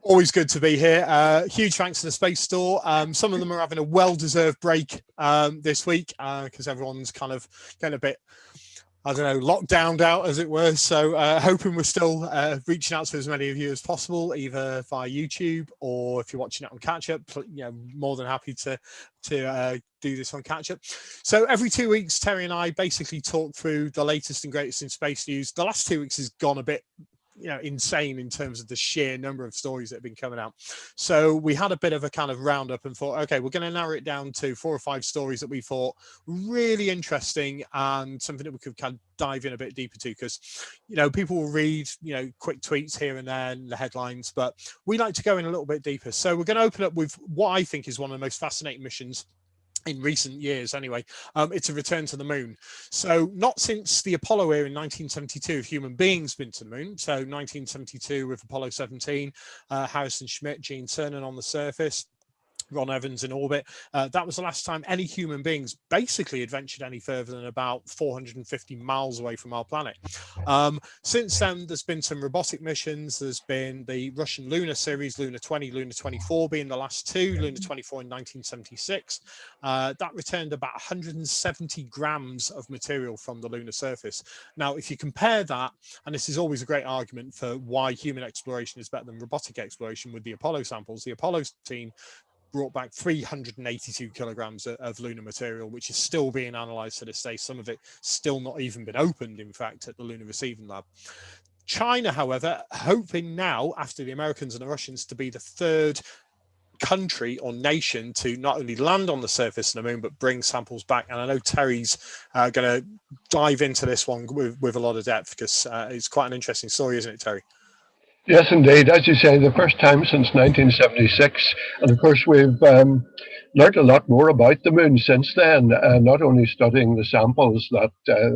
Always good to be here. Huge thanks to the Space Store. Some of them are having a well-deserved break this week because everyone's kind of getting a bit, I don't know, locked down out, as it were. So hoping we're still reaching out to as many of you as possible, either via YouTube or if you're watching it on catch up, more than happy to do this on catch up. So every 2 weeks, Terry and I basically talk through the latest and greatest in space news. The last 2 weeks has gone a bit insane in terms of the sheer number of stories that have been coming out. So we had a bit of a kind of roundup and thought, okay, we're going to narrow it down to 4 or 5 stories that we thought really interesting and something that we could kind of dive in a bit deeper to, because people will read quick tweets here and there and the headlines, but we like to go in a little bit deeper. So we're going to open up with what I think is one of the most fascinating missions in recent years anyway. It's a return to the moon. So not since the Apollo era in 1972 have human beings been to the moon. So 1972 with Apollo 17, Harrison Schmitt, Gene Cernan on the surface, Ron Evans in orbit. That was the last time any human beings basically adventured any further than about 450 miles away from our planet. Since then, there's been some robotic missions. There's been the Russian lunar series, Luna 20, Luna 24 being the last two, Luna 24 in 1976. That returned about 170 grams of material from the lunar surface. Now, if you compare that, and this is always a great argument for why human exploration is better than robotic exploration with the Apollo samples, the Apollo team brought back 382 kilograms of lunar material, which is still being analysed to this day. Some of it still not even been opened, in fact, at the Lunar Receiving Lab. China, however, hoping now, after the Americans and the Russians, to be the third country or nation to not only land on the surface of the moon, but bring samples back. And I know Terry's going to dive into this one with a lot of depth, because it's quite an interesting story, isn't it, Terry? Yes, indeed. As you say, the first time since 1976. And of course, we've learned a lot more about the moon since then, not only studying the samples that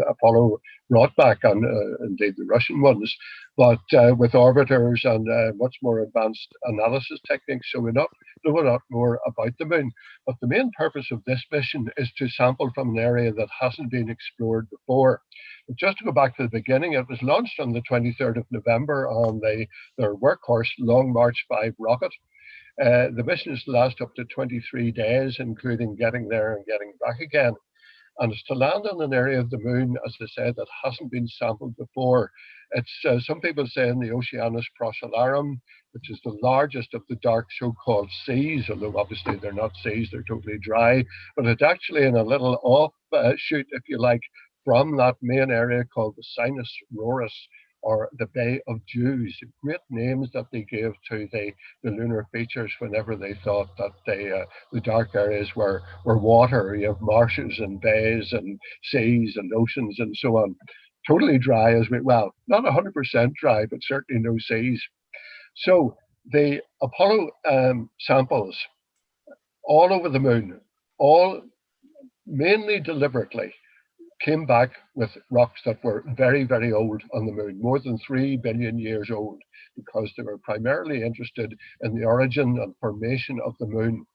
Apollo brought back, and indeed the Russian ones, but with orbiters and much more advanced analysis techniques. So we know a lot more about the moon. But the main purpose of this mission is to sample from an area that hasn't been explored before. But just to go back to the beginning, it was launched on the 23rd of November on their workhorse Long March 5 rocket. The mission is to last up to 23 days, including getting there and getting back again. And it's to land on an area of the moon, as I said, that hasn't been sampled before. It's some people say in the Oceanus Procellarum, which is the largest of the dark so-called seas, although obviously they're not seas, they're totally dry. But it's actually in a little offshoot, if you like, from that main area called the Sinus Roris, or the Bay of Dews. Great names that they gave to the lunar features whenever they thought that the dark areas were water. You have marshes and bays and seas and oceans and so on. Totally dry, well, not 100% dry, but certainly no seas. So the Apollo samples all over the moon, all mainly deliberately, came back with rocks that were very, very old on the moon, more than 3 billion years old, because they were primarily interested in the origin and formation of the moon.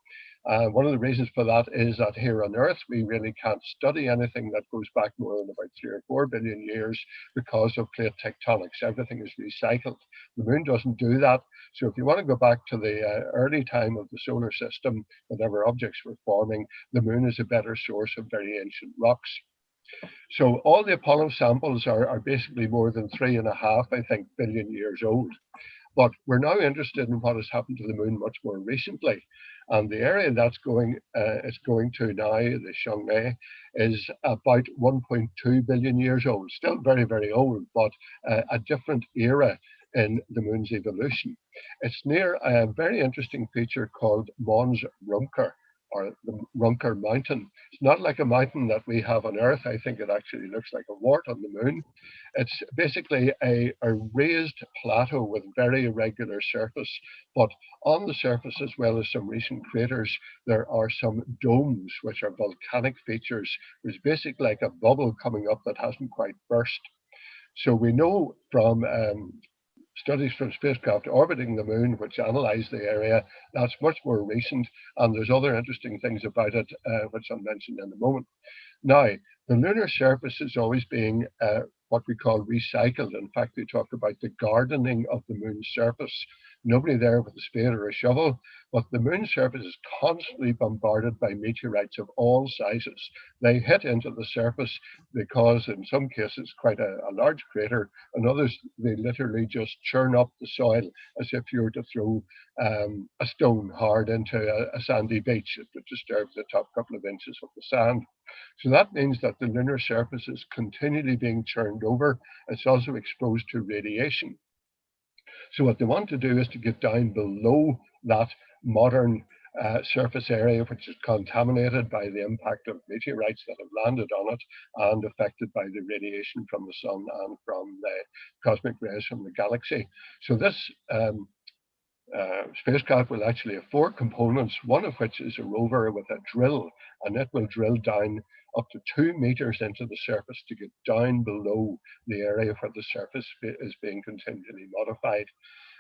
One of the reasons for that is that here on Earth, we really can't study anything that goes back more than about 3 or 4 billion years because of plate tectonics. Everything is recycled. The moon doesn't do that. So if you want to go back to the early time of the solar system, whenever objects were forming, the moon is a better source of very ancient rocks. So all the Apollo samples are basically more than 3.5, I think, billion years old. But we're now interested in what has happened to the moon much more recently. And the area that's it's going to now, the Chang'e, is about 1.2 billion years old. Still very, very old, but a different era in the moon's evolution. It's near a very interesting feature called Mons Rumker, or the Rumker Mountain. It's not like a mountain that we have on Earth. I think it actually looks like a wart on the moon. It's basically a raised plateau with very irregular surface, but on the surface, as well as some recent craters, there are some domes, which are volcanic features. There's basically like a bubble coming up that hasn't quite burst. So we know from studies from spacecraft orbiting the moon, which analyze the area, that's much more recent, and there's other interesting things about it, which I'll mention in a moment. Now, the lunar surface is always being what we call recycled. In fact, we talk about the gardening of the moon's surface. nobody there with a spade or a shovel. But the moon's surface is constantly bombarded by meteorites of all sizes. They hit into the surface because in some cases quite a large crater, and others they literally just churn up the soil as if you were to throw a stone hard into a sandy beach. It would disturb the top couple of inches of the sand. So that means that the lunar surface is continually being churned over. It's also exposed to radiation. So what they want to do is to get down below that modern surface area, which is contaminated by the impact of meteorites that have landed on it and affected by the radiation from the sun and from the cosmic rays from the galaxy. So this spacecraft will actually have 4 components, one of which is a rover with a drill, and it will drill down up to 2 meters into the surface to get down below the area where the surface is being continually modified.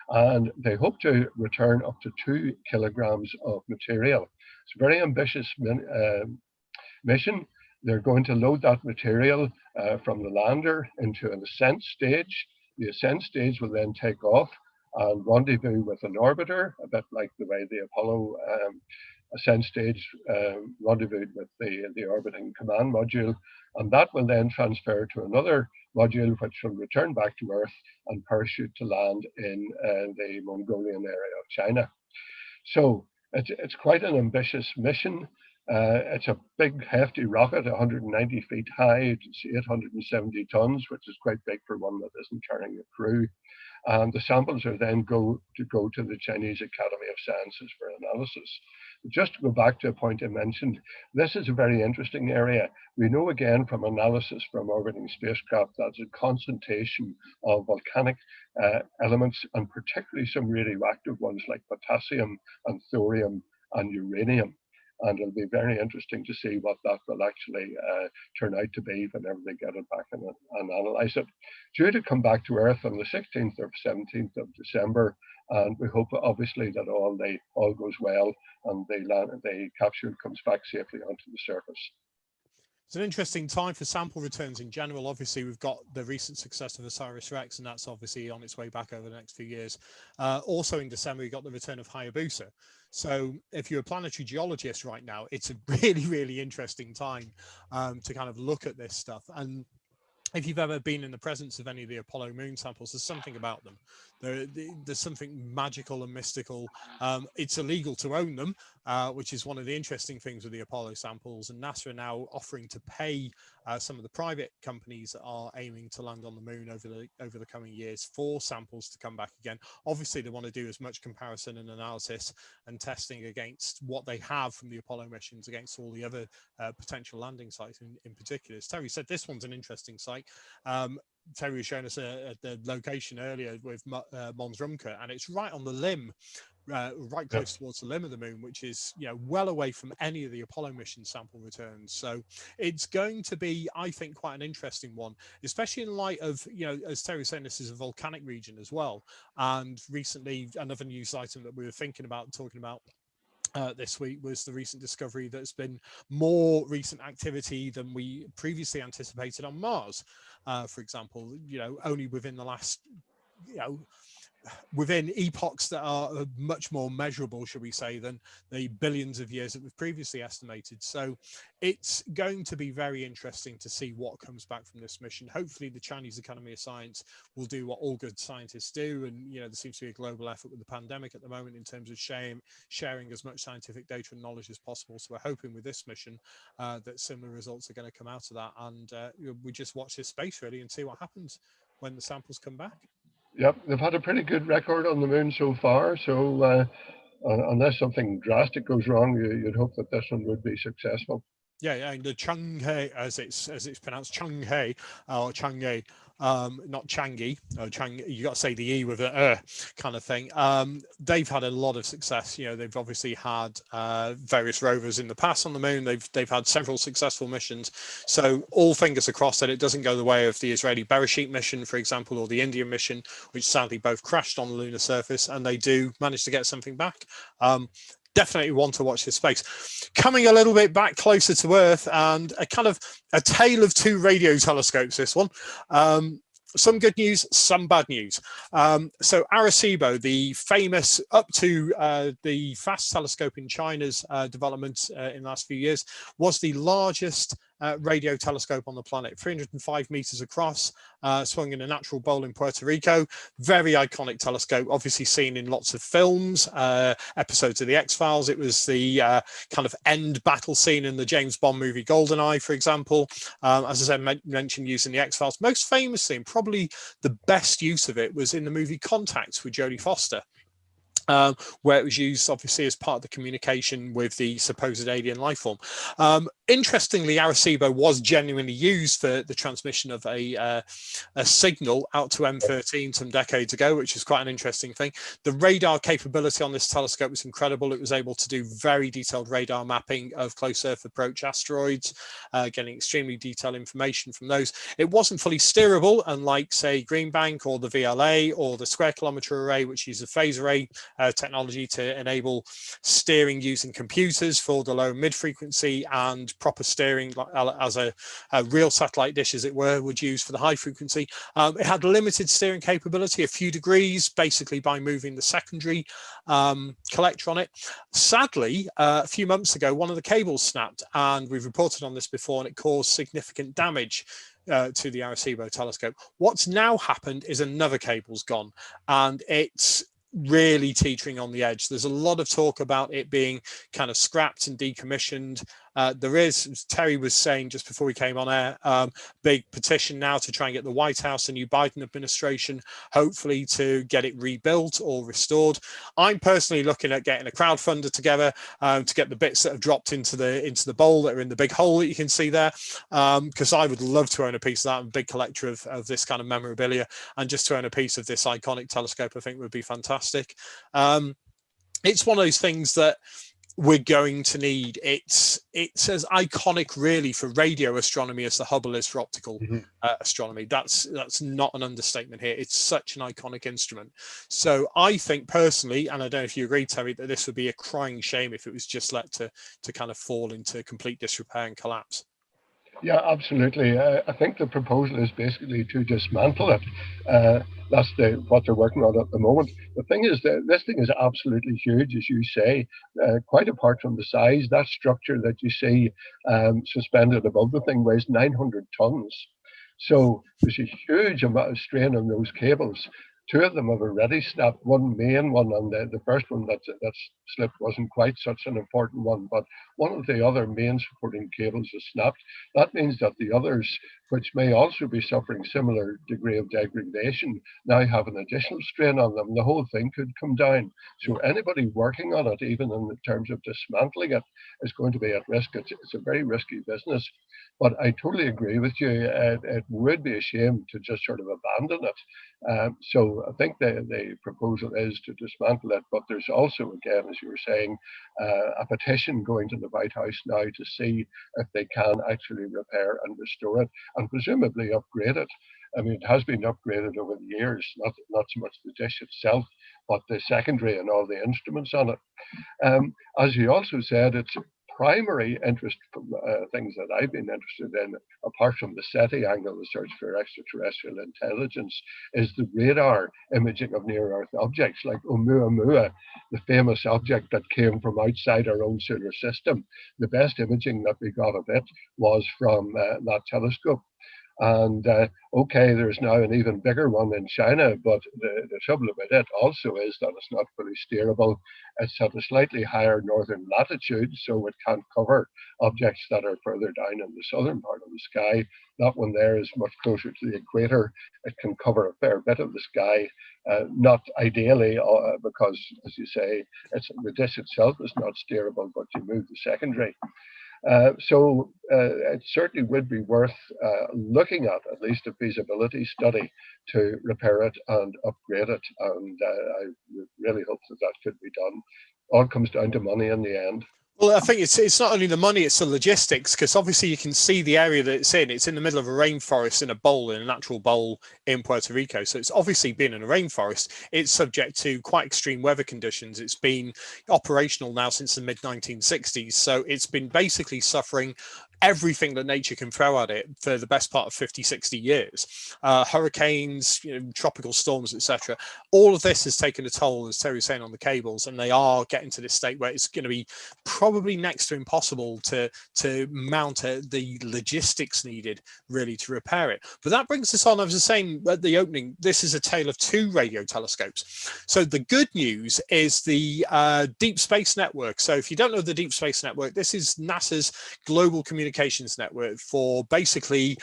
And they hope to return up to 2 kilograms of material. It's a very ambitious mission. They're going to load that material from the lander into an ascent stage. The ascent stage will then take off and rendezvous with an orbiter, a bit like the way the Apollo ascent stage rendezvoused with the orbiting command module. And that will then transfer to another module, which will return back to Earth and parachute to land in the Mongolian area of China. So it's quite an ambitious mission. It's a big, hefty rocket, 190 feet high. It's 870 tons, which is quite big for one that isn't carrying a crew. And the samples are then go to the Chinese Academy of Sciences for analysis. Just to go back to a point I mentioned, this is a very interesting area. We know again from analysis from orbiting spacecraft that there's a concentration of volcanic elements, and particularly some radioactive ones like potassium and thorium and uranium. And it'll be very interesting to see what that will actually turn out to be whenever they get it back and analyze it. Due to come back to Earth on the 16th or 17th of December, and we hope obviously that all goes well and the capsule comes back safely onto the surface. It's an interesting time for sample returns in general. Obviously, we've got the recent success of OSIRIS-REx, and that's obviously on its way back over the next few years. Also in December, we got the return of Hayabusa. So if you're a planetary geologist right now, it's a really, really interesting time to kind of look at this stuff. And if you've ever been in the presence of any of the Apollo moon samples, there's something about them. There's something magical and mystical. It's illegal to own them, which is one of the interesting things with the Apollo samples. And NASA are now offering to pay some of the private companies that are aiming to land on the moon over the coming years for samples to come back again. Obviously, they want to do as much comparison and analysis and testing against what they have from the Apollo missions against all the other potential landing sites in particular. As Terry said, this one's an interesting site. Terry was showing us the location earlier with Mons Rumke, and it's right on the limb, right close towards the limb of the moon, which is well away from any of the Apollo mission sample returns. So it's going to be, I think, quite an interesting one, especially in light of, as Terry was saying, this is a volcanic region as well. And recently, another news item that we were talking about this week was the recent discovery that's been more recent activity than we previously anticipated on Mars, for example, only within the last, within epochs that are much more measurable, should we say, than the billions of years that we've previously estimated. So it's going to be very interesting to see what comes back from this mission. Hopefully the Chinese Academy of Science will do what all good scientists do. And, there seems to be a global effort with the pandemic at the moment in terms of sharing as much scientific data and knowledge as possible. So we're hoping with this mission that similar results are going to come out of that. And we just watch this space really and see what happens when the samples come back. Yep, they've had a pretty good record on the moon so far. So unless something drastic goes wrong, you'd hope that this one would be successful. Yeah, and the Chang'e, as it's pronounced, Chang'e or Chang'e, not Changi. You got to say the E with a kind of thing. They've had a lot of success. They've obviously had various rovers in the past on the moon. They've had several successful missions. So all fingers are crossed that it doesn't go the way of the Israeli Bereshit mission, for example, or the Indian mission, which sadly both crashed on the lunar surface, and they do manage to get something back. Definitely want to watch this space. Coming a little bit back closer to Earth, and a kind of a tale of two radio telescopes, this one. some good news, some bad news. So Arecibo, the famous up to the FAST telescope in China's development in the last few years, was the largest radio telescope on the planet, 305 meters across, swung in a natural bowl in Puerto Rico. Very iconic telescope, obviously seen in lots of films, episodes of the X-Files. It was the kind of end battle scene in the James Bond movie GoldenEye, for example. As I said, mentioned using the X-Files. Most famously, and probably the best use of it, was in the movie Contact with Jodie Foster. Where it was used obviously as part of the communication with the supposed alien life form. Interestingly, Arecibo was genuinely used for the transmission of a signal out to M13 some decades ago, which is quite an interesting thing. The radar capability on this telescope was incredible. It was able to do very detailed radar mapping of close Earth approach asteroids, getting extremely detailed information from those. It wasn't fully steerable, unlike, say, Green Bank or the VLA or the Square Kilometre Array, which uses phase array technology to enable steering using computers for the low and mid frequency, and proper steering as a real satellite dish, as it were, would use for the high frequency. It had limited steering capability, a few degrees, basically by moving the secondary collector on it. Sadly, a few months ago, one of the cables snapped, and we've reported on this before, and it caused significant damage to the Arecibo telescope. What's now happened is another cable's gone, and it's really teetering on the edge. There's a lot of talk about it being kind of scrapped and decommissioned. There is, as Terry was saying just before we came on air, big petition now to try and get the White House, the new Biden administration, hopefully to get it rebuilt or restored. I'm personally looking at getting a crowdfunder together to get the bits that have dropped into the bowl that are in the big hole that you can see there, because I would love to own a piece of that. I'm a big collector of this kind of memorabilia, and just to own a piece of this iconic telescope I think would be fantastic. It's one of those things that we're going to need. It's as iconic really for radio astronomy as the Hubble is for optical astronomy. That's not an understatement here. It's such an iconic instrument. So I think personally, and I don't know if you agree, Terry, that this would be a crying shame if it was just let to kind of fall into complete disrepair and collapse. Yeah, absolutely. I think the proposal is basically to dismantle it. That's what they're working on at the moment. The thing is that this thing is absolutely huge, as you say, quite apart from the size. That structure that you see suspended above the thing weighs 900 tons. So there's a huge amount of strain on those cables. Two of them have already snapped, one main one, and the first one that's slipped wasn't quite such an important one, but one of the other main supporting cables has snapped. That means that the others, which may also be suffering similar degree of degradation, now have an additional strain on them. The whole thing could come down. So anybody working on it, even in terms of dismantling it, is going to be at risk. It's a very risky business. But I totally agree with you. It would be a shame to just sort of abandon it. So I think the proposal is to dismantle it. But there's also, again, as you were saying, a petition going to the White House now to see if they can actually repair and restore it, and presumably upgrade it. I mean, it has been upgraded over the years, not so much the dish itself, but the secondary and all the instruments on it. As you also said, it's primary interest from things that I've been interested in, apart from the SETI angle, the search for extraterrestrial intelligence, is the radar imaging of near-Earth objects like Oumuamua, the famous object that came from outside our own solar system. The best imaging that we got of it was from that telescope. And okay, there's now an even bigger one in China, but the trouble about it also is that it's not fully steerable. It's at a slightly higher northern latitude, so it can't cover objects that are further down in the southern part of the sky. That one there is much closer to the equator. It can cover a fair bit of the sky, not ideally, because, as you say, the dish itself is not steerable, but you move the secondary. So it certainly would be worth looking at least a feasibility study to repair it and upgrade it. And I really hope that could be done. All comes down to money in the end. Well, I think it's not only the money, it's the logistics, because obviously you can see the area that it's in. It's in the middle of a rainforest in a natural bowl in Puerto Rico. So it's obviously been in a rainforest. It's subject to quite extreme weather conditions. It's been operational now since the mid-1960s. So it's been basically suffering everything that nature can throw at it for the best part of 50, 60 years. Hurricanes, tropical storms, etc. All of this has taken a toll, as Terry was saying, on the cables, and they are getting to this state where it's going to be probably next to impossible to mount the logistics needed really to repair it. But that brings us on, I was saying at the opening, this is a tale of two radio telescopes. So the good news is the Deep Space Network. So if you don't know the Deep Space Network, this is NASA's global communications network for basically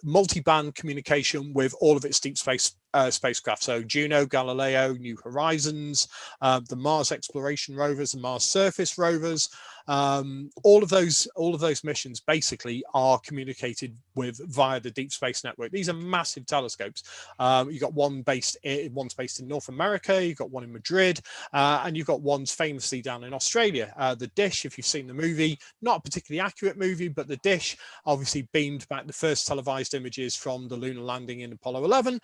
multi-band communication with all of its deep space spacecraft. So Juno, Galileo, New Horizons, the Mars exploration rovers and Mars surface rovers. All of those missions basically are communicated with via the Deep Space Network. These are massive telescopes. You've got one's based in North America, you've got one in Madrid, and you've got ones famously down in Australia. The Dish, if you've seen the movie, not a particularly accurate movie, but the Dish obviously beamed back the first televised images from the lunar landing in Apollo 11.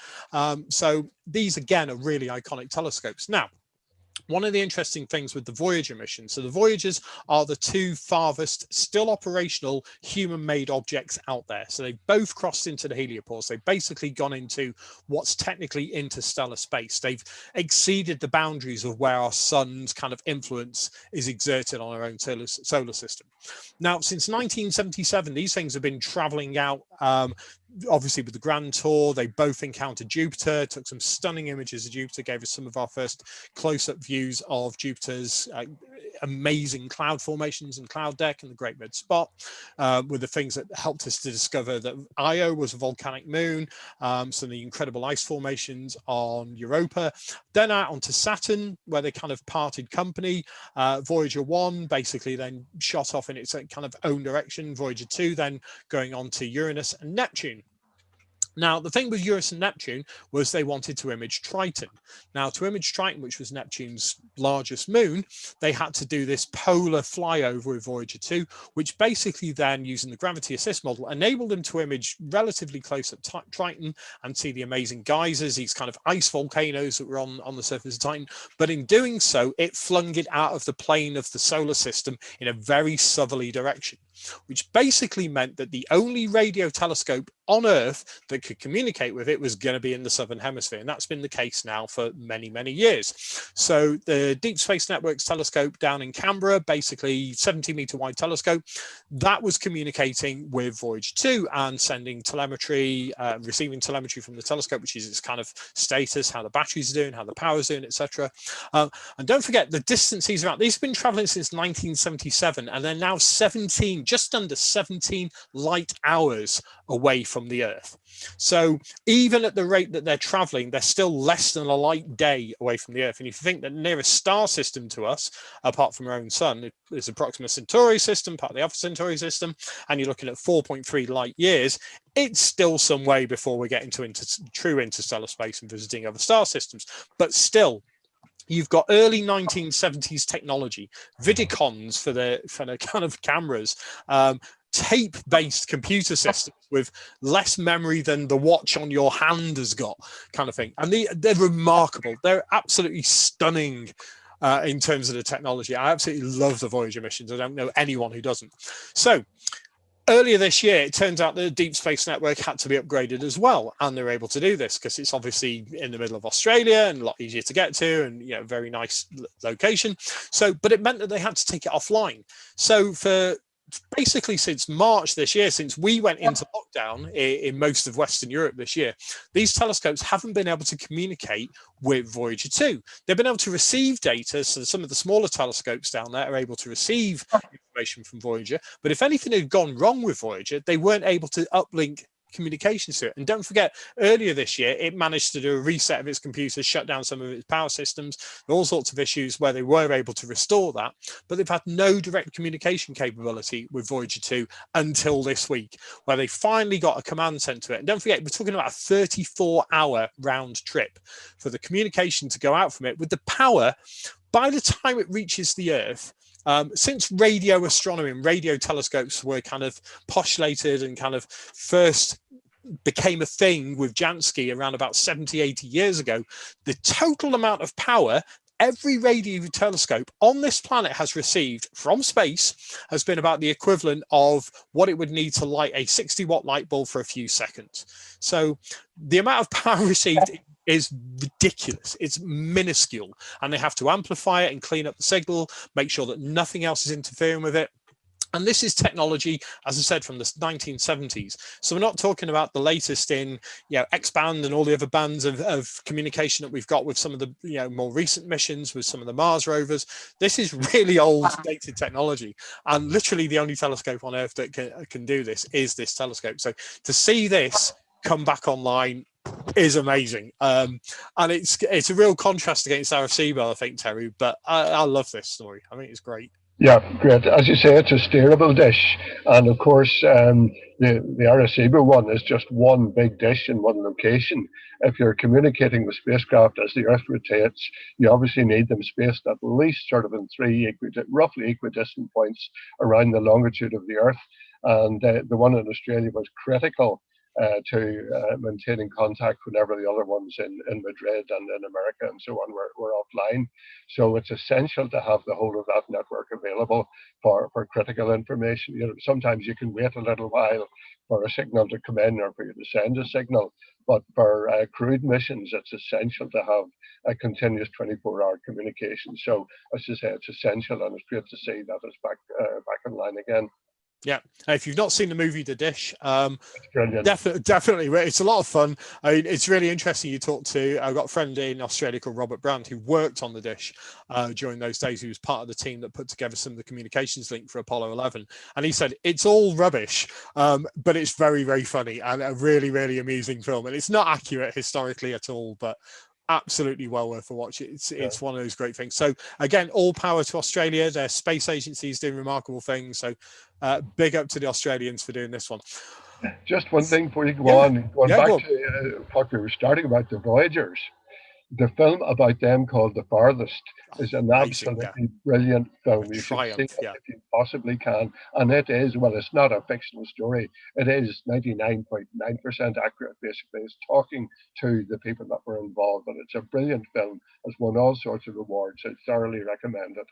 So these again are really iconic telescopes. Now, one of the interesting things with the Voyager mission, so the Voyagers are the two farthest still operational human-made objects out there. So they both crossed into the heliopause. They've basically gone into what's technically interstellar space. They've exceeded the boundaries of where our sun's kind of influence is exerted on our own solar system. Now, since 1977, these things have been traveling out, obviously with the Grand Tour. They both encountered Jupiter, took some stunning images of Jupiter, gave us some of our first close-up views of Jupiter's amazing cloud formations and cloud deck and the Great Red Spot, were the things that helped us to discover that Io was a volcanic moon, some of the incredible ice formations on Europa. Then out onto Saturn, where they kind of parted company. Voyager 1 basically then shot off in its kind of own direction. Voyager 2 then going on to Uranus and Neptune. Now, the thing with Uranus and Neptune was they wanted to image Triton. Now, to image Triton, which was Neptune's largest moon, they had to do this polar flyover with Voyager 2, which basically then, using the gravity assist model, enabled them to image relatively close up Triton and see the amazing geysers, these kind of ice volcanoes that were on the surface of Titan. But in doing so, it flung it out of the plane of the solar system in a very southerly direction, which basically meant that the only radio telescope on Earth that could communicate with it was going to be in the southern hemisphere, and that's been the case now for many years. So the Deep Space Network's telescope down in Canberra, basically 70-meter wide telescope, that was communicating with Voyager 2 and sending telemetry, receiving telemetry from the telescope, which is its kind of status, how the batteries are doing, how the power's doing, etc. And don't forget the distances around. These have been traveling since 1977, and they're now just under 17 light hours away from the Earth. So even at the rate that they're traveling, they're still less than a light day away from the Earth. And if you think that the nearest star system to us, apart from our own sun, is the Proxima Centauri system, part of the Alpha Centauri system, and you're looking at 4.3 light years, it's still some way before we get into true interstellar space and visiting other star systems. But still, you've got early 1970s technology, Vidicons for the kind of cameras, tape-based computer systems with less memory than the watch on your hand has got, kind of thing. And they're remarkable. They're absolutely stunning in terms of the technology. I absolutely love the Voyager missions. I don't know anyone who doesn't. So earlier this year, it turns out the Deep Space Network had to be upgraded as well, and they're able to do this because it's obviously in the middle of Australia and a lot easier to get to, and very nice location. So, but it meant that they had to take it offline. So for basically since March this year, since we went into lockdown in most of Western Europe this year, these telescopes haven't been able to communicate with Voyager 2. They've been able to receive data, so some of the smaller telescopes down there are able to receive information from Voyager, but if anything had gone wrong with Voyager, they weren't able to uplink communications to it. And don't forget, earlier this year, it managed to do a reset of its computers, shut down some of its power systems, all sorts of issues where they were able to restore that, but they've had no direct communication capability with Voyager 2 until this week, where they finally got a command sent to it. And don't forget, we're talking about a 34-hour round trip for the communication to go out from it with the power. By the time it reaches the Earth, since radio astronomy and radio telescopes were kind of postulated and kind of first became a thing with Jansky around about 70, 80 years ago, the total amount of power every radio telescope on this planet has received from space has been about the equivalent of what it would need to light a 60-watt light bulb for a few seconds. So the amount of power received is ridiculous. It's minuscule, and they have to amplify it and clean up the signal, make sure that nothing else is interfering with it. And this is technology, as I said, from the 1970s. So we're not talking about the latest in, X-band and all the other bands of communication that we've got with some of the, more recent missions with some of the Mars rovers. This is really old, dated technology. And literally the only telescope on Earth that can do this is this telescope. So to see this come back online is amazing. And it's a real contrast against Arecibo, I think, Terry. But I love this story. I think it's great. Yeah, great. As you say, it's a steerable dish, and of course, the Arecibo one is just one big dish in one location. If you're communicating with spacecraft as the Earth rotates, you obviously need them spaced at least sort of in three roughly equidistant points around the longitude of the Earth. And the one in Australia was critical to maintaining contact whenever the other ones in Madrid and in America and so on were offline. So it's essential to have the whole of that network available for critical information. Sometimes you can wait a little while for a signal to come in or for you to send a signal, but for crewed missions, it's essential to have a continuous 24-hour communication. So as I say, it's essential, and it's great to see that it's back online again. Yeah, if you've not seen the movie The Dish, Brilliant. definitely, it's a lot of fun. I mean, it's really interesting. I've got a friend in Australia called Robert Brand who worked on The Dish during those days. He was part of the team that put together some of the communications link for Apollo 11, and he said it's all rubbish, but it's very, very funny and a really, really amusing film. And it's not accurate historically at all, but absolutely well worth a watch. It's one of those great things. So again, all power to Australia. Their space agency is doing remarkable things. So big up to the Australians for doing this one. Just one thing before you go on, going back to what we were starting about, the Voyagers. The film about them called The Farthest is an absolutely brilliant film. You should see it if you possibly can. And it is, well, it's not a fictional story. It is 99.9% accurate, basically. It's talking to the people that were involved. But it's a brilliant film. It's won all sorts of awards. I thoroughly recommend it.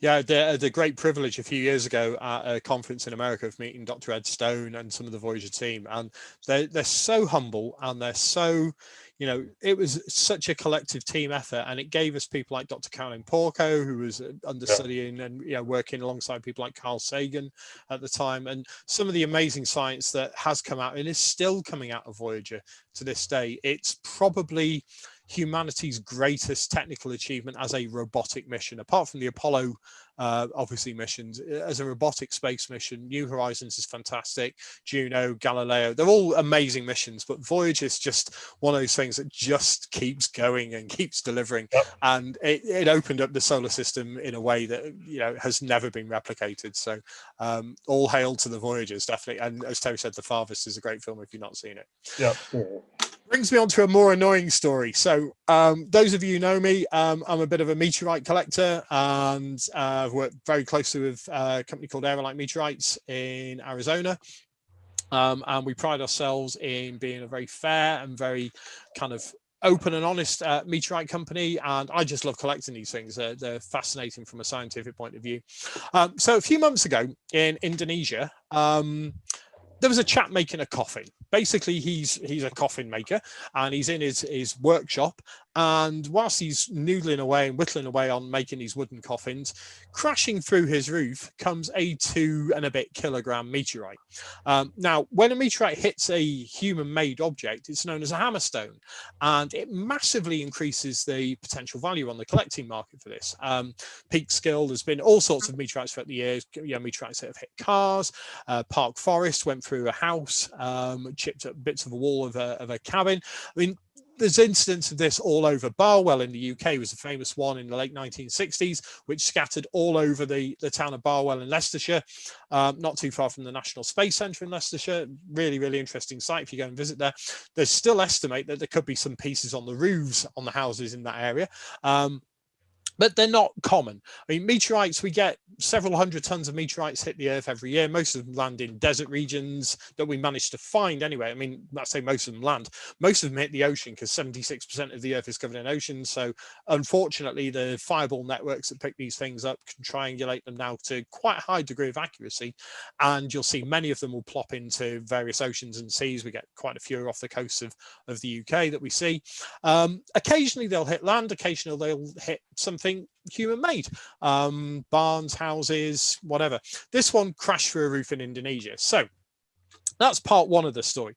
Yeah, the great privilege a few years ago at a conference in America of meeting Dr. Ed Stone and some of the Voyager team, and they're so humble, and they're so, it was such a collective team effort, and it gave us people like Dr. Caroline Porco, who was understudying and working alongside people like Carl Sagan at the time, and some of the amazing science that has come out and is still coming out of Voyager to this day. It's probably humanity's greatest technical achievement as a robotic mission, apart from the Apollo obviously missions. As a robotic space mission, New Horizons is fantastic, Juno, Galileo, they're all amazing missions, but Voyager is just one of those things that just keeps going and keeps delivering. And it opened up the solar system in a way that has never been replicated. So all hail to the Voyagers, definitely. And as Terry said, The Farthest is a great film if you've not seen it. Brings me on to a more annoying story. So those of you who know me, I'm a bit of a meteorite collector, and I've worked very closely with a company called Aerolite Meteorites in Arizona. And we pride ourselves in being a very fair and very kind of open and honest meteorite company, and I just love collecting these things. They're fascinating from a scientific point of view. So a few months ago in Indonesia, there was a chap making a coffin. Basically, he's a coffin maker, and he's in his workshop. And whilst he's noodling away and whittling away on making these wooden coffins, crashing through his roof comes a 2 and a bit kilogram meteorite. Now, when a meteorite hits a human-made object, it's known as a hammerstone, and it massively increases the potential value on the collecting market for this. Peekskill, there's been all sorts of meteorites throughout the years. Meteorites that have hit cars. Park Forest went through a house, chipped up bits of a wall of a cabin. I mean, there's incidents of this all over. Barwell in the UK was a famous one in the late 1960s, which scattered all over the town of Barwell in Leicestershire, not too far from the National Space Centre in Leicestershire. Really, really interesting site if you go and visit there. They still estimate that there could be some pieces on the roofs on the houses in that area. but they're not common. I mean, meteorites, we get several hundred tons of meteorites hit the Earth every year. Most of them land in desert regions that we managed to find anyway. I mean, I say most of them land. Most of them hit the ocean because 76% of the Earth is covered in oceans. So unfortunately, the fireball networks that pick these things up can triangulate them now to quite a high degree of accuracy. And you'll see many of them will plop into various oceans and seas. We get quite a few off the coast of the UK that we see. Occasionally they'll hit land, occasionally they'll hit something human-made, barns, houses, whatever. This one crashed through a roof in Indonesia. So that's part one of the story.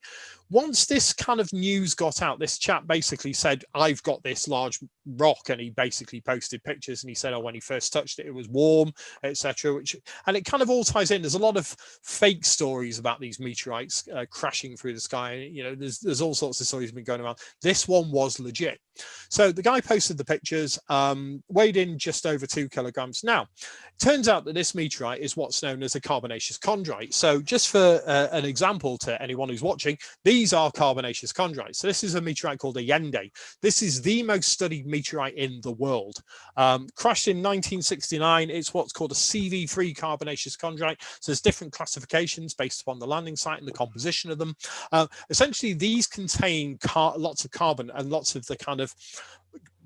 Once this kind of news got out, this chap basically said, I've got this large rock, and he basically posted pictures, and he said, oh, when he first touched it, it was warm, etc. And it kind of all ties in. There's a lot of fake stories about these meteorites crashing through the sky. You know, there's all sorts of stories been going around. This one was legit. So the guy posted the pictures, weighed in just over 2 kilograms. Now, it turns out that this meteorite is what's known as a carbonaceous chondrite. So just for an example to anyone who's watching, these are carbonaceous chondrites. So this is a meteorite called Allende. This is the most studied meteorite in the world. Crashed in 1969. It's what's called a CV3 carbonaceous chondrite. So there's different classifications based upon the landing site and the composition of them. Essentially, these contain lots of carbon and lots of the kind of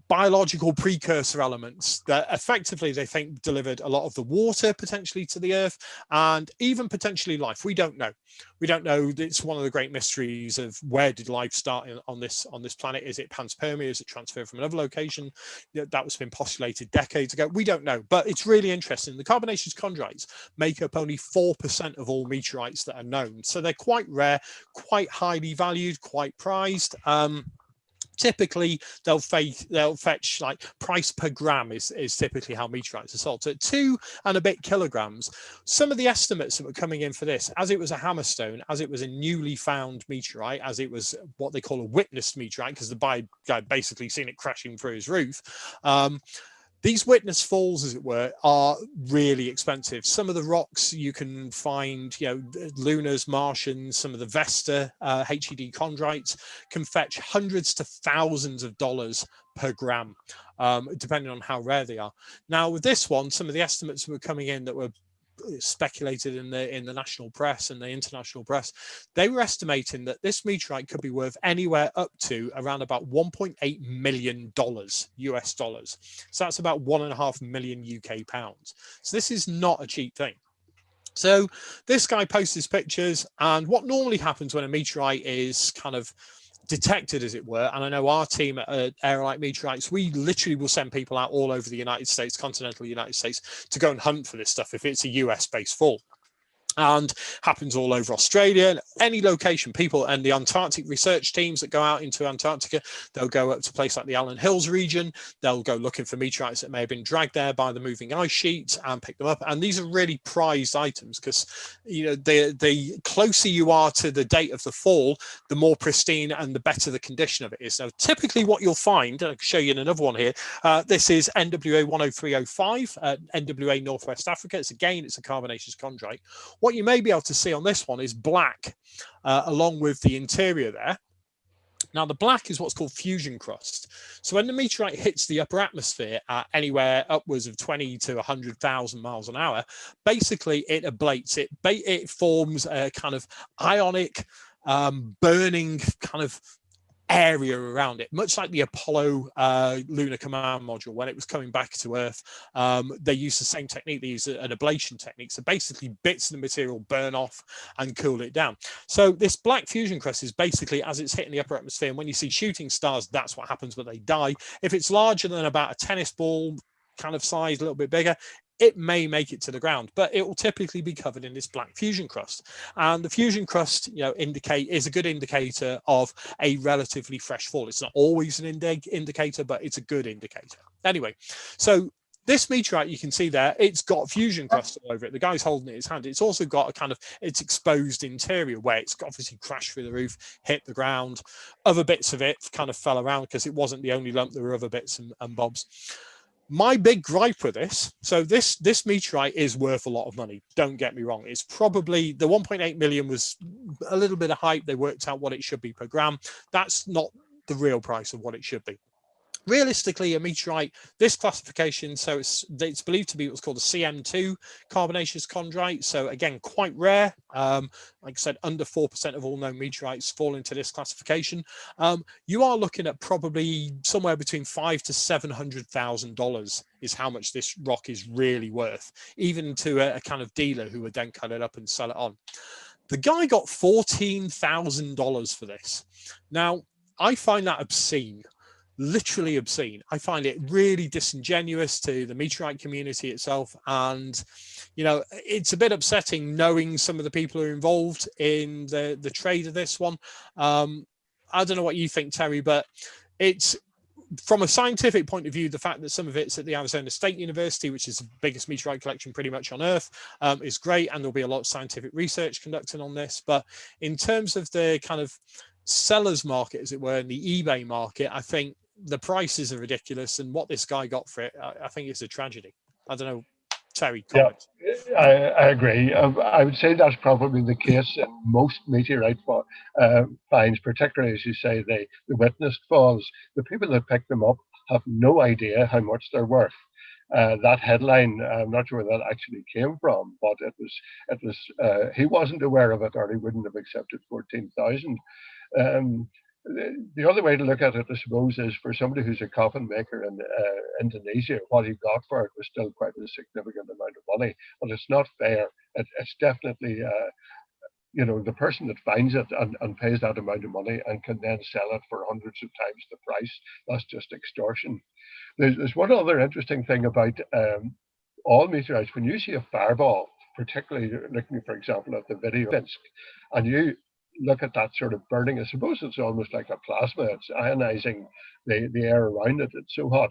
biological precursor elements that effectively they think delivered a lot of the water potentially to the Earth, and even potentially life. We don't know. We don't know. It's one of the great mysteries of where did life start on this planet. Is it panspermia? Is it transferred from another location? That was been postulated decades ago. We don't know, but it's really interesting. The carbonaceous chondrites make up only 4% of all meteorites that are known, so they're quite rare, quite highly valued, quite prized. Typically they'll fetch like price per gram is typically how meteorites are sold. So at 2 and a bit kilograms, some of the estimates that were coming in for this, as it was a hammerstone, as it was a newly found meteorite, as it was what they call a witnessed meteorite, because the guy basically seen it crashing through his roof. These witness falls, as it were, are really expensive. Some of the rocks you can find, you know, Lunars, Martians, some of the Vesta HED chondrites can fetch hundreds to thousands of dollars per gram, depending on how rare they are. Now, with this one, some of the estimates were coming in that were speculated in the national press and the international press. They were estimating that this meteorite could be worth anywhere up to around about $1.8 million US dollars. So that's about 1.5 million UK pounds. So this is not a cheap thing. So this guy posts his pictures, and what normally happens when a meteorite is kind of detected, as it were, and I know our team at Aerolite Meteorites, we literally will send people out all over the United States, continental United States, to go and hunt for this stuff if it's a US-based fall. And happens all over Australia, any location. People and the Antarctic research teams that go out into Antarctica, they'll go up to places like the Allen Hills region. They'll go looking for meteorites that may have been dragged there by the moving ice sheet and pick them up. And these are really prized items because, you know, the closer you are to the date of the fall, the more pristine and the better the condition of it is. So typically what you'll find, I'll show you in another one here, this is NWA 10305, NWA Northwest Africa. It's a carbonaceous chondrite. What you may be able to see on this one is black along with the interior there. Now, the black is what's called fusion crust. So when the meteorite hits the upper atmosphere at anywhere upwards of 20 to 100,000 miles an hour, basically it ablates. It forms a kind of ionic, burning kind of area around it, much like the Apollo lunar command module when it was coming back to Earth. They use the same technique. They use an ablation technique. So basically bits of the material burn off and cool it down. So this black fusion crust is basically as it's hitting the upper atmosphere, and when you see shooting stars, that's what happens when they die. If it's larger than about a tennis ball kind of size, a little bit bigger, it may make it to the ground, but it will typically be covered in this black fusion crust. And the fusion crust, you know, is a good indicator of a relatively fresh fall. It's not always an indicator, but it's a good indicator. Anyway, so this meteorite, you can see there, it's got fusion crust all over it. The guy's holding it in his hand. It's also got a kind of its exposed interior where it's obviously crashed through the roof, hit the ground. Other bits of it kind of fell around because it wasn't the only lump. There were other bits and bobs. My big gripe with this, so this meteorite is worth a lot of money. Don't get me wrong. It's probably, the 1.8 million was a little bit of hype. They worked out what it should be per gram. That's not the real price of what it should be. Realistically, a meteorite, this classification, so it's believed to be what's called a CM2 carbonaceous chondrite. So again, quite rare. Like I said, under 4% of all known meteorites fall into this classification. You are looking at probably somewhere between $500,000 to $700,000 is how much this rock is really worth, even to a kind of dealer who would then cut it up and sell it on. The guy got $14,000 for this. Now, I find that obscene. Literally obscene. I find it really disingenuous to the meteorite community itself, and you know, it's a bit upsetting knowing some of the people who are involved in the trade of this one. I don't know what you think, Terry, but it's, from a scientific point of view, the fact that some of it's at the Arizona State University, which is the biggest meteorite collection pretty much on Earth, is great, and there'll be a lot of scientific research conducted on this. But in terms of the kind of seller's market, as it were, in the eBay market, I think the prices are ridiculous, and what this guy got for it, I think it's a tragedy. I don't know, Terry, comment. Yeah, I agree. I would say that's probably the case in most meteorite finds, particularly, as you say, the witnessed falls. The people that pick them up have no idea how much they're worth. That headline, I'm not sure where that actually came from, but it was he wasn't aware of it, or he wouldn't have accepted 14,000. The other way to look at it, I suppose, is for somebody who's a coffin maker in Indonesia, what he got for it was still quite a significant amount of money. But it's not fair. It's definitely, you know, the person that finds it and pays that amount of money and can then sell it for hundreds of times the price, that's just extortion. There's one other interesting thing about all meteorites. When you see a fireball, particularly looking, for example, at the video disk, and you look at that sort of burning, I suppose it's almost like a plasma. It's ionizing the air around it. It's so hot.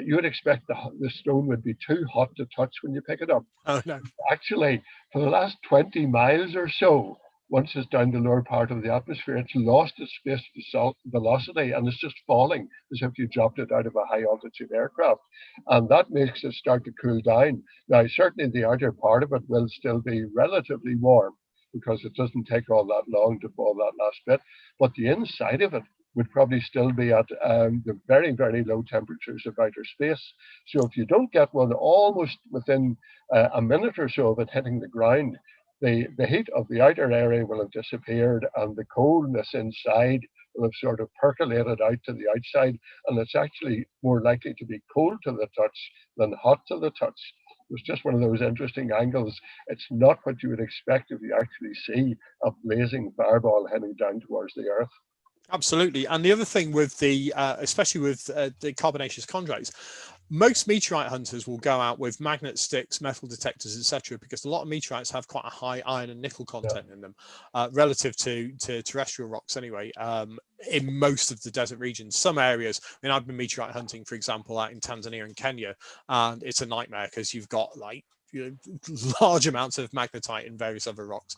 You would expect the stone would be too hot to touch when you pick it up. Oh, no. Actually, for the last 20 miles or so, once it's down the lower part of the atmosphere, it's lost its space velocity, and it's just falling as if you dropped it out of a high altitude aircraft. And that makes it start to cool down. Now, certainly the outer part of it will still be relatively warm, because it doesn't take all that long to fall that last bit. But the inside of it would probably still be at the very, very low temperatures of outer space. So if you don't get one almost within a minute or so of it hitting the ground, the heat of the outer area will have disappeared, and the coldness inside will have sort of percolated out to the outside, and it's actually more likely to be cold to the touch than hot to the touch. It's just one of those interesting angles. It's not what you would expect if you actually see a blazing fireball heading down towards the Earth. Absolutely. And the other thing with the, especially with the carbonaceous chondrites, most meteorite hunters will go out with magnet sticks, metal detectors, etc., because a lot of meteorites have quite a high iron and nickel content in them, relative to terrestrial rocks anyway, in most of the desert regions. Some areas, I mean, I've been meteorite hunting, for example, out in Tanzania and Kenya, and it's a nightmare because you've got like, you know, large amounts of magnetite and various other rocks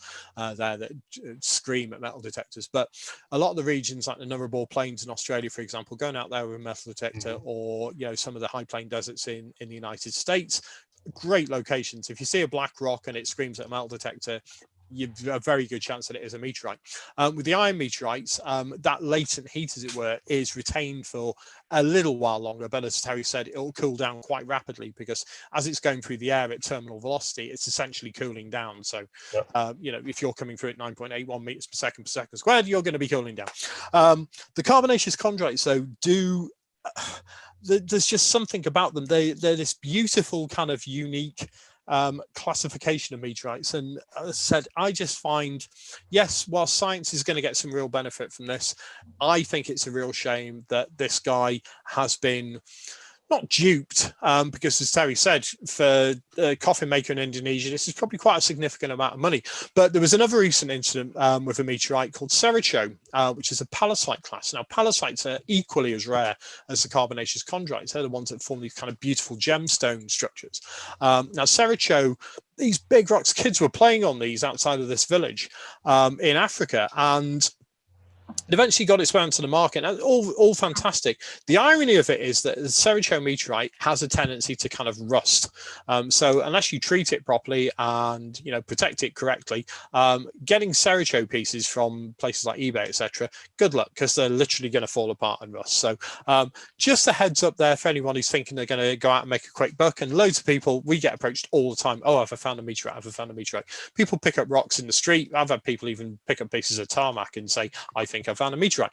there that scream at metal detectors. But a lot of the regions, like the Nullarbor Plains in Australia, for example, going out there with a metal detector, or you know, some of the high plain deserts in the United States, great locations. If you see a black rock and it screams at a metal detector, you've a very good chance that it is a meteorite. With the iron meteorites, that latent heat, as it were, is retained for a little while longer, but as Terry said, it'll cool down quite rapidly, because as it's going through the air at terminal velocity, it's essentially cooling down. So you know, if you're coming through at 9.81 meters per second squared, you're going to be cooling down. The carbonaceous chondrites, though, do there's just something about them. They're this beautiful kind of unique classification of meteorites, and as I said, I just find, yes, while science is going to get some real benefit from this, I think it's a real shame that this guy has been not duped, because as Terry said, for a coffin maker in Indonesia, this is probably quite a significant amount of money. But there was another recent incident with a meteorite called Ceracho, which is a palisite class. Now, palisites are equally as rare as the carbonaceous chondrites. They're the ones that form these kind of beautiful gemstone structures. Now, Ceracho, these big rocks, kids were playing on these outside of this village in Africa, and eventually got its way onto the market. And all fantastic. The irony of it is that the Cerato meteorite has a tendency to kind of rust. So unless you treat it properly and protect it correctly, getting Cerato pieces from places like eBay, etc., good luck, because they're literally going to fall apart and rust. So just a heads up there for anyone who's thinking they're going to go out and make a quick buck. And loads of people, we get approached all the time. Oh, have I found a meteorite? Have I found a meteorite? People pick up rocks in the street. I've had people even pick up pieces of tarmac and say, I think I've found a meteorite.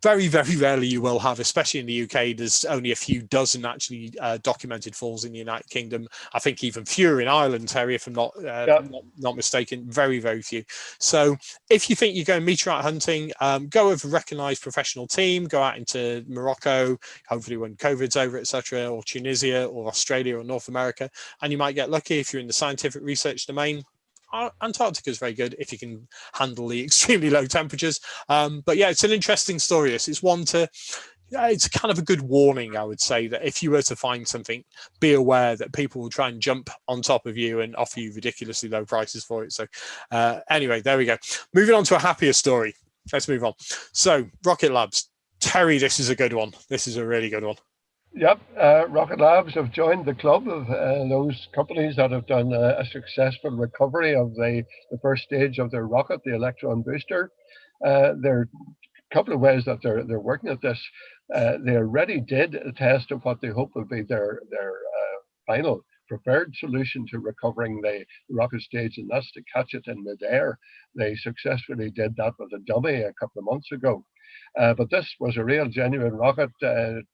Very, very rarely you will have, especially in the UK. There's only a few dozen actually documented falls in the United Kingdom. I think even fewer in Ireland, Terry, if I'm not mistaken. Very, very few. So if you think you're going meteorite hunting, go with a recognised professional team. Go out into Morocco, hopefully when COVID's over, etc., or Tunisia, or Australia, or North America, and you might get lucky if you're in the scientific research domain. Antarctica is very good if you can handle the extremely low temperatures. But yeah, it's an interesting story. It's one to, it's kind of a good warning, I would say, that if you were to find something, be aware that people will try and jump on top of you and offer you ridiculously low prices for it. So anyway, there we go. Moving on to a happier story. Let's move on. So Rocket Labs. Terry, this is a good one. This is a really good one. Yep, Rocket Labs have joined the club of those companies that have done a successful recovery of the first stage of their rocket, the Electron booster. There are a couple of ways that they're working at this. They already did a test of what they hope will be their final preferred solution to recovering the rocket stage, and that's to catch it in midair. They successfully did that with a dummy a couple of months ago. But this was a real genuine rocket,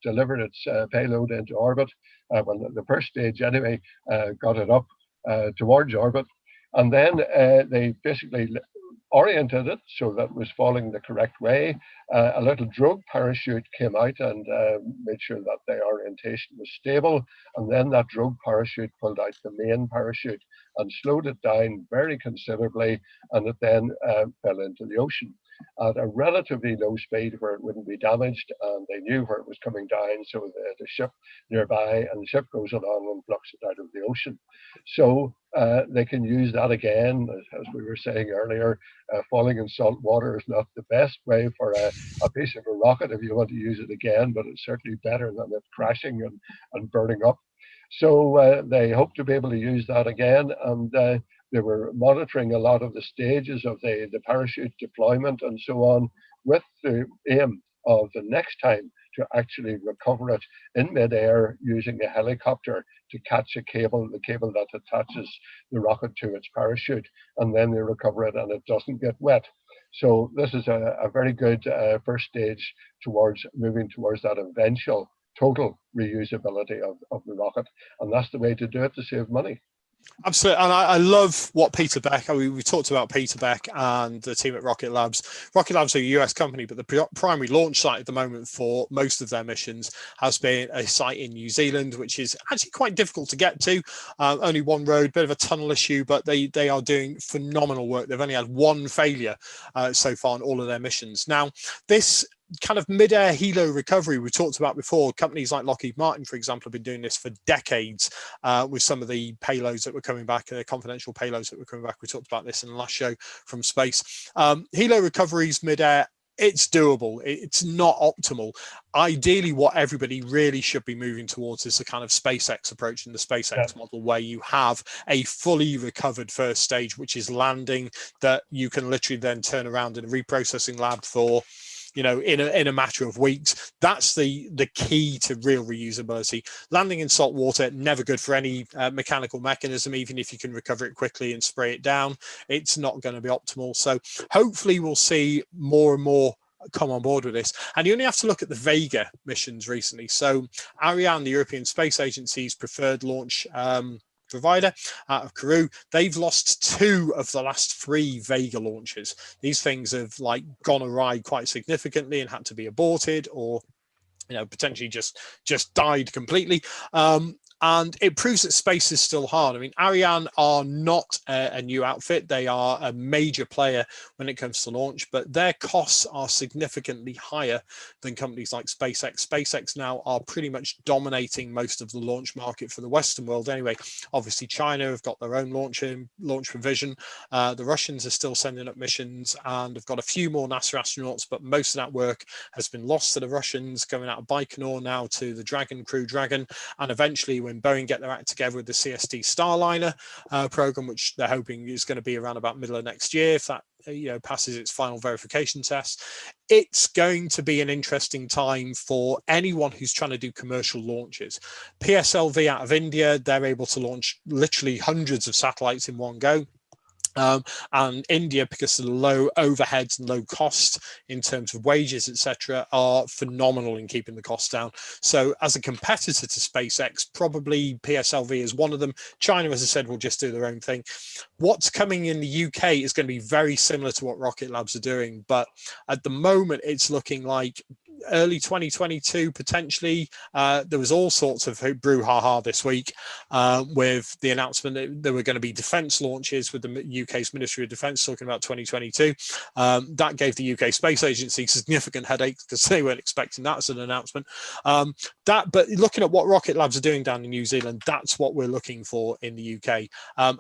delivered its payload into orbit. Well, the first stage anyway, got it up towards orbit. And then they basically oriented it so that it was falling the correct way. A little drogue parachute came out and made sure that the orientation was stable. And then that drogue parachute pulled out the main parachute and slowed it down very considerably. And it then fell into the ocean at a relatively low speed where it wouldn't be damaged, and they knew where it was coming down, so the ship nearby, and the ship goes along and blocks it out of the ocean. So they can use that again. As we were saying earlier, falling in salt water is not the best way for a piece of a rocket if you want to use it again, but it's certainly better than it crashing and burning up. So they hope to be able to use that again, and they were monitoring a lot of the stages of the parachute deployment and so on, with the aim of the next time to actually recover it in midair using a helicopter to catch a cable, the cable that attaches the rocket to its parachute, and then they recover it and it doesn't get wet. So this is a very good first stage towards moving towards that eventual total reusability of the rocket. And that's the way to do it to save money. Absolutely, and I love what Peter Beck, we talked about Peter Beck and the team at Rocket Labs. Rocket Labs are a US company, but the primary launch site at the moment for most of their missions has been a site in New Zealand, which is actually quite difficult to get to. Only one road, bit of a tunnel issue, but they are doing phenomenal work. They've only had one failure so far on all of their missions. Now, this kind of mid-air helo recovery we talked about before, companies like Lockheed Martin, for example, have been doing this for decades with some of the payloads that were coming back, the confidential payloads that were coming back. We talked about this in the last show from space. Helo recoveries mid-air, it's doable. It's not optimal. Ideally, what everybody really should be moving towards is the kind of SpaceX approach and the SpaceX model, where you have a fully recovered first stage, which is landing, that you can literally then turn around in a reprocessing lab for, in a matter of weeks. That's the key to real reusability. Landing in salt water, never good for any mechanical mechanism. Even if you can recover it quickly and spray it down, it's not going to be optimal. So hopefully we'll see more and more come on board with this. And you only have to look at the Vega missions recently. So Ariane, the European Space Agency's preferred launch provider out of Kourou, they've lost 2 of the last 3 Vega launches. These things have gone awry quite significantly and had to be aborted, or potentially just died completely. And it proves that space is still hard. I mean, Ariane are not a new outfit. They are a major player when it comes to launch, but their costs are significantly higher than companies like SpaceX. SpaceX now are pretty much dominating most of the launch market for the Western world anyway. Obviously, China have got their own launch provision. The Russians are still sending up missions and have got a few more NASA astronauts, but most of that work has been lost to the Russians, going out of Baikonur now to the Dragon, Crew Dragon, and eventually when Boeing get their act together with the CST Starliner program, which they're hoping is going to be around about middle of next year, if that passes its final verification test, it's going to be an interesting time for anyone who's trying to do commercial launches. PSLV out of India, they're able to launch literally hundreds of satellites in one go. And India, because of the low overheads and low cost in terms of wages, etc., are phenomenal in keeping the costs down. So as a competitor to SpaceX, probably PSLV is one of them. China, as I said, will just do their own thing. What's coming in the UK is going to be very similar to what Rocket Labs are doing, but at the moment it's looking like early 2022 potentially. There was all sorts of brouhaha this week with the announcement that there were going to be defence launches with the UK's Ministry of Defence talking about 2022. That gave the UK Space Agency significant headaches because they weren't expecting that as an announcement. But looking at what Rocket Labs are doing down in New Zealand, that's what we're looking for in the UK.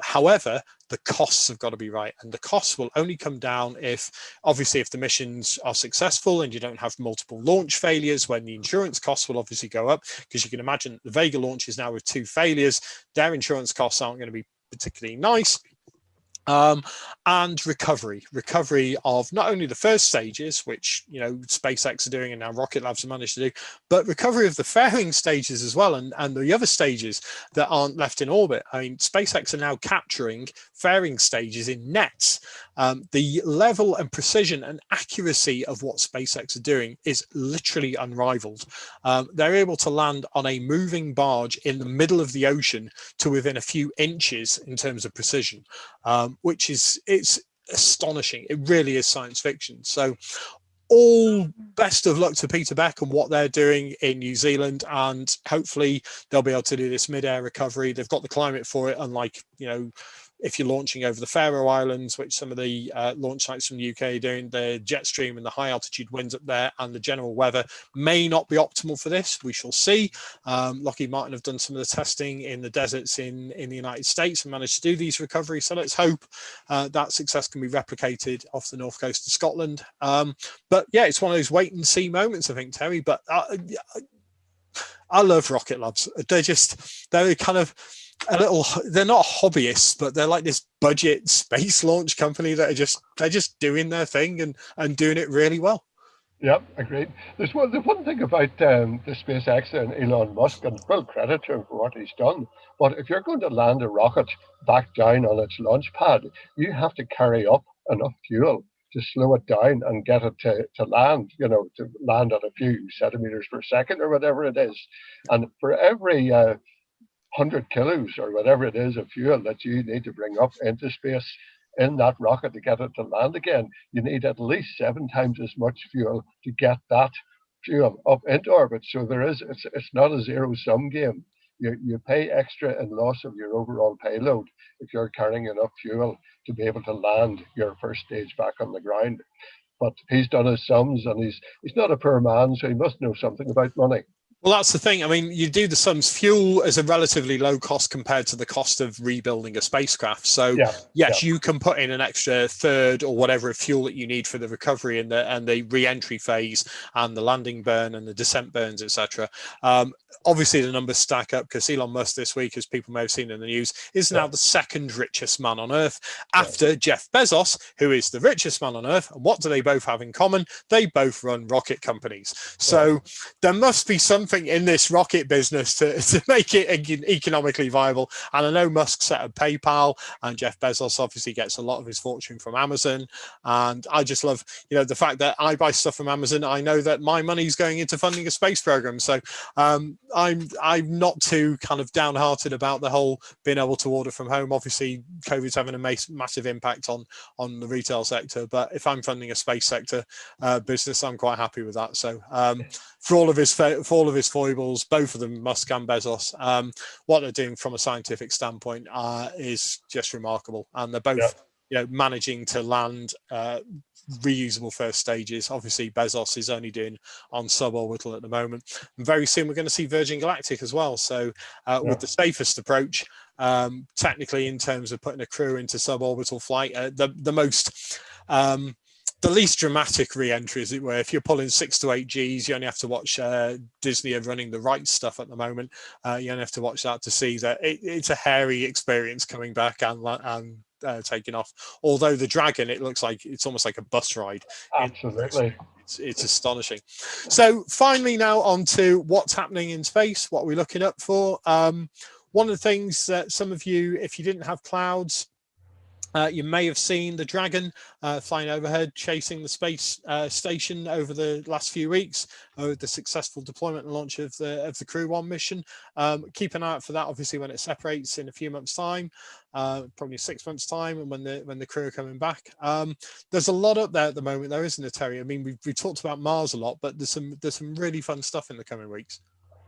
However, the costs have got to be right, and the costs will only come down if the missions are successful and you don't have multiple launch failures, when the insurance costs will obviously go up, because you can imagine the Vega launches now with 2 failures, their insurance costs aren't going to be particularly nice. And recovery of not only the first stages, which SpaceX are doing and now Rocket Labs have managed to do, but recovery of the fairing stages as well, and the other stages that aren't left in orbit. I mean, SpaceX are now capturing fairing stages in nets. The level and precision and accuracy of what SpaceX are doing is literally unrivaled. They're able to land on a moving barge in the middle of the ocean to within a few inches in terms of precision, which it's astonishing. It really is science fiction. So all best of luck to Peter Beck and what they're doing in New Zealand, and hopefully they'll be able to do this mid-air recovery. They've got the climate for it, unlike if you're launching over the Faroe Islands, which some of the launch sites from the UK are doing. The jet stream and the high altitude winds up there and the general weather may not be optimal for this. We shall see. Lockheed Martin have done some of the testing in the deserts in the United States and managed to do these recoveries. So let's hope that success can be replicated off the north coast of Scotland. But yeah, it's one of those wait and see moments, I think, Terry. But I love Rocket Labs. They're kind of they're not hobbyists, but they're like this budget space launch company that they're just doing their thing and doing it really well. Yeah, agreed. The one thing about the SpaceX and Elon Musk, and full credit to him for what he's done, but if you're going to land a rocket back down on its launch pad, you have to carry up enough fuel to slow it down and get it to land, to land at a few centimeters per second or whatever it is. And for every 100 kilos or whatever it is of fuel that you need to bring up into space in that rocket to get it to land again, you need at least 7 times as much fuel to get that fuel up into orbit. So it's not a zero-sum game. You pay extra in loss of your overall payload if you're carrying enough fuel to be able to land your first stage back on the ground. But he's done his sums, and he's not a poor man, so he must know something about money. Well, that's the thing. I mean, you do the sums. Fuel is a relatively low cost compared to the cost of rebuilding a spacecraft. So yes, you can put in an extra third or whatever of fuel that you need for the recovery and the re-entry phase and the landing burn and the descent burns, etc. Obviously, the numbers stack up because Elon Musk this week, as people may have seen in the news, is now the second richest man on Earth after Jeff Bezos, who is the richest man on Earth. And what do they both have in common? They both run rocket companies. So there must be something in this rocket business to make it economically viable. And I know Musk set up PayPal, and Jeff Bezos obviously gets a lot of his fortune from Amazon. And I just love, the fact that I buy stuff from Amazon. I know that my money's going into funding a space program. So I'm not too kind of downhearted about the whole being able to order from home. Obviously, COVID's having a massive impact on the retail sector. But if I'm funding a space sector business, I'm quite happy with that. So for all of his Phobos, foibles, both of them must scan Bezos. What they're doing from a scientific standpoint is just remarkable, and they're both managing to land reusable first stages. Obviously Bezos is only doing on suborbital at the moment, and very soon we're going to see Virgin Galactic as well. So with the safest approach, technically, in terms of putting a crew into suborbital flight, the least dramatic re-entry, as it were. If you're pulling 6 to 8 Gs, you only have to watch Disney are running the right stuff at the moment. You only have to watch that to see that it's a hairy experience coming back and taking off. Although the Dragon, it looks like it's almost like a bus ride. Absolutely. It's astonishing. So finally, now on to what's happening in space. What are we looking up for? One of the things that some of you, if you didn't have clouds, you may have seen the Dragon flying overhead, chasing the space station over the last few weeks, with the successful deployment and launch of the Crew 1 mission. Keep an eye out for that, obviously, when it separates in a few months' time, probably 6 months' time, and when the crew are coming back. There's a lot up there at the moment, though, isn't there, Terry? I mean, we've talked about Mars a lot, but there's some really fun stuff in the coming weeks.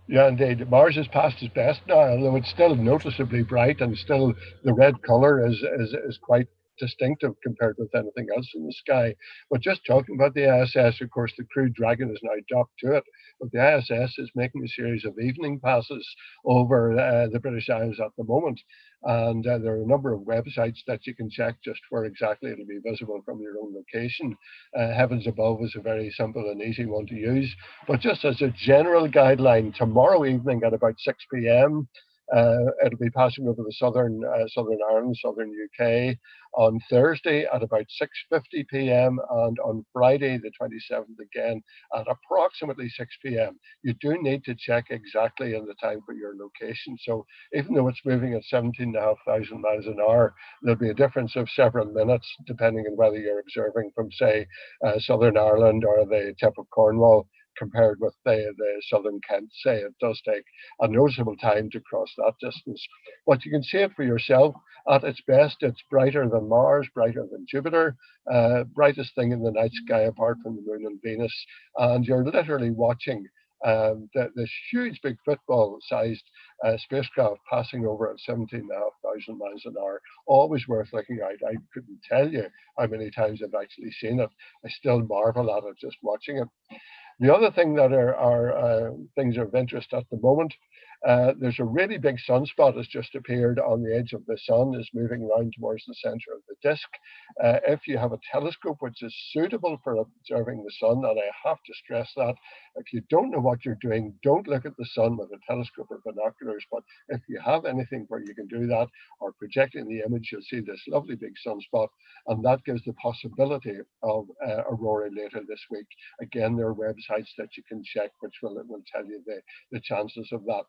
Yeah, indeed. Mars is past its best now, although it's still noticeably bright, and still the red color is quite distinctive compared with anything else in the sky. But just talking about the ISS, of course, the Crew Dragon is now docked to it, but the ISS is making a series of evening passes over the British Isles at the moment. And there are a number of websites that you can check just where exactly it'll be visible from your own location. Heavens Above is a very simple and easy one to use. But just as a general guideline, tomorrow evening at about 6 p.m., it'll be passing over the southern Ireland, southern UK on Thursday at about 6:50 p.m. and on Friday the 27th again at approximately 6 p.m. You do need to check exactly in the time for your location. So even though it's moving at 17,500 miles an hour, there'll be a difference of several minutes depending on whether you're observing from, say, southern Ireland or the tip of Cornwall, compared with the southern Kent. Say it does take a noticeable time to cross that distance. But you can see it for yourself. At its best, it's brighter than Mars, brighter than Jupiter, brightest thing in the night sky apart from the Moon and Venus. And you're literally watching this huge, big football-sized spacecraft passing over at 17,500 miles an hour. Always worth looking at. I couldn't tell you how many times I've actually seen it. I still marvel at it just watching it. The other thing that are things of interest at the moment, there's a really big sunspot has just appeared on the edge of the sun, is moving around towards the center of the disk. If you have a telescope which is suitable for observing the sun, and I have to stress that, if you don't know what you're doing, don't look at the sun with a telescope or binoculars. But if you have anything where you can do that, or projecting the image, you'll see this lovely big sunspot, and that gives the possibility of aurora later this week. Again, there are websites that you can check which will tell you the chances of that.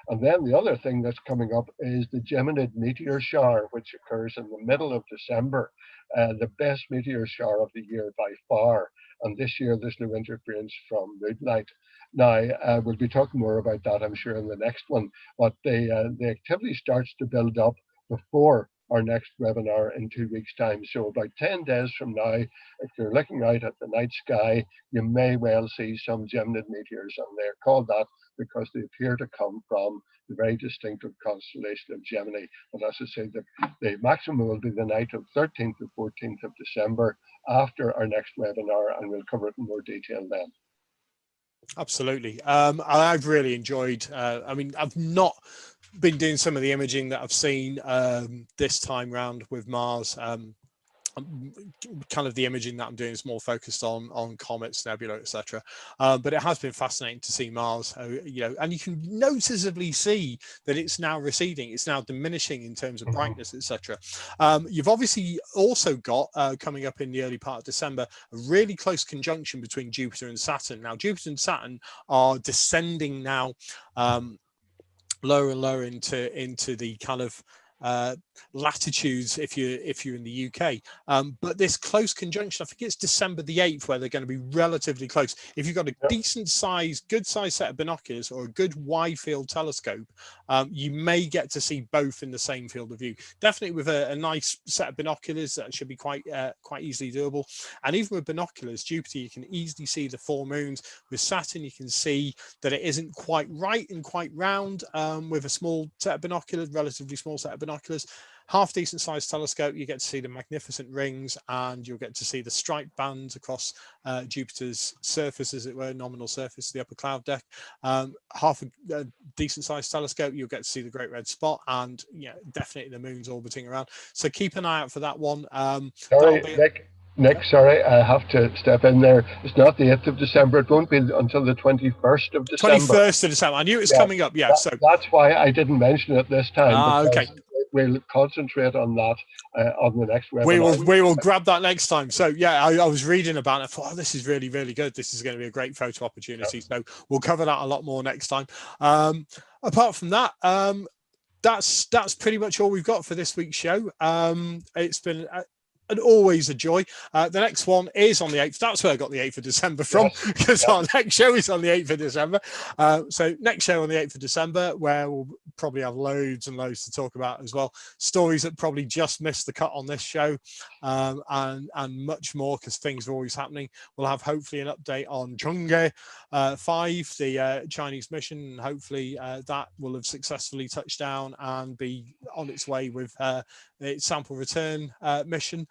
And then the other thing that's coming up is the Geminid meteor shower, which occurs in the middle of December, the best meteor shower of the year by far. And this year there's no interference from moonlight. Now, we'll be talking more about that, I'm sure, in the next one. But the activity starts to build up before our next webinar in 2 weeks' time. So about 10 days from now, if you're looking out at the night sky, you may well see some Geminid meteors, and they're called that because they appear to come from the very distinctive constellation of Gemini. And as I say, the maximum will be the night of 13th to 14th of December after our next webinar, and we'll cover it in more detail then. Absolutely. I've really enjoyed, I mean, I've not been doing some of the imaging that I've seen this time round with Mars. Kind of the imaging that I'm doing is more focused on comets, nebula, etc. But it has been fascinating to see Mars, you know, and you can noticeably see that it's now receding, it's now diminishing in terms of brightness, etc. You've obviously also got coming up in the early part of December a really close conjunction between Jupiter and Saturn. Now, Jupiter and Saturn are descending now lower and lower into the kind of latitudes if you're in the UK. But this close conjunction, I think it's December the 8th, where they're going to be relatively close. If you've got a decent size, good size set of binoculars or a good wide field telescope, you may get to see both in the same field of view. Definitely with a nice set of binoculars, that should be quite easily doable. And even with binoculars, Jupiter, you can easily see the 4 moons. With Saturn, you can see that it isn't quite right and quite round with a small set of binoculars, relatively small set of binoculars. Half decent sized telescope, you get to see the magnificent rings, and you'll get to see the stripe bands across Jupiter's surface, as it were, nominal surface, the upper cloud deck. Half a decent sized telescope, you'll get to see the great red spot, and definitely the moon's orbiting around. So keep an eye out for that one. Sorry, Nick, sorry, I have to step in there. It's not the 8th of December. It won't be until the 21st of December. 21st of December. I knew it was coming up. Yeah, so that's why I didn't mention it this time. Okay. We'll concentrate on that on the next webinar. We will grab that next time. So yeah, I was reading about it. I thought, this is really, really good. This is going to be a great photo opportunity. So we'll cover that a lot more next time. Apart from that, that's pretty much all we've got for this week's show. It's been and always a joy. The next one is on the 8th. That's where I got the 8th of December from, because our next show is on the 8th of December. So next show on the 8th of December, where we'll probably have loads and loads to talk about as well. Stories that probably just missed the cut on this show, and much more, because things are always happening. We'll have hopefully an update on Chang'e 5, the Chinese mission, and hopefully that will have successfully touched down and be on its way with its sample return mission.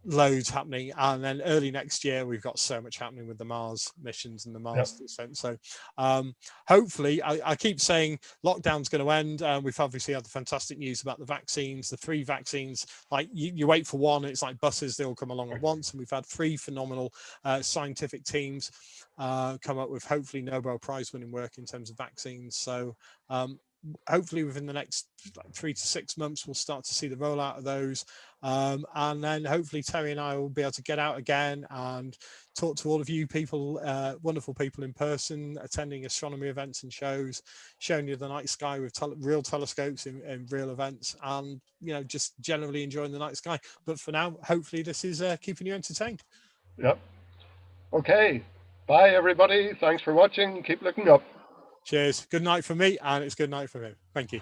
Loads happening, and then early next year we've got so much happening with the Mars missions and the Mars descent. So hopefully, I keep saying lockdown's going to end. We've obviously had the fantastic news about the vaccines, the 3 vaccines. Like you wait for one, it's like buses, they all come along at once, and we've had 3 phenomenal scientific teams come up with hopefully Nobel Prize winning work in terms of vaccines. So hopefully within the next 3 to 6 months we'll start to see the rollout of those, and then hopefully Terry and I will be able to get out again and talk to all of you people, wonderful people in person, attending astronomy events and shows, showing you the night sky with real telescopes in real events, and just generally enjoying the night sky. But for now, hopefully this is keeping you entertained. Okay, bye everybody, thanks for watching, keep looking up. Cheers. Good night from me, and it's good night from him. Thank you.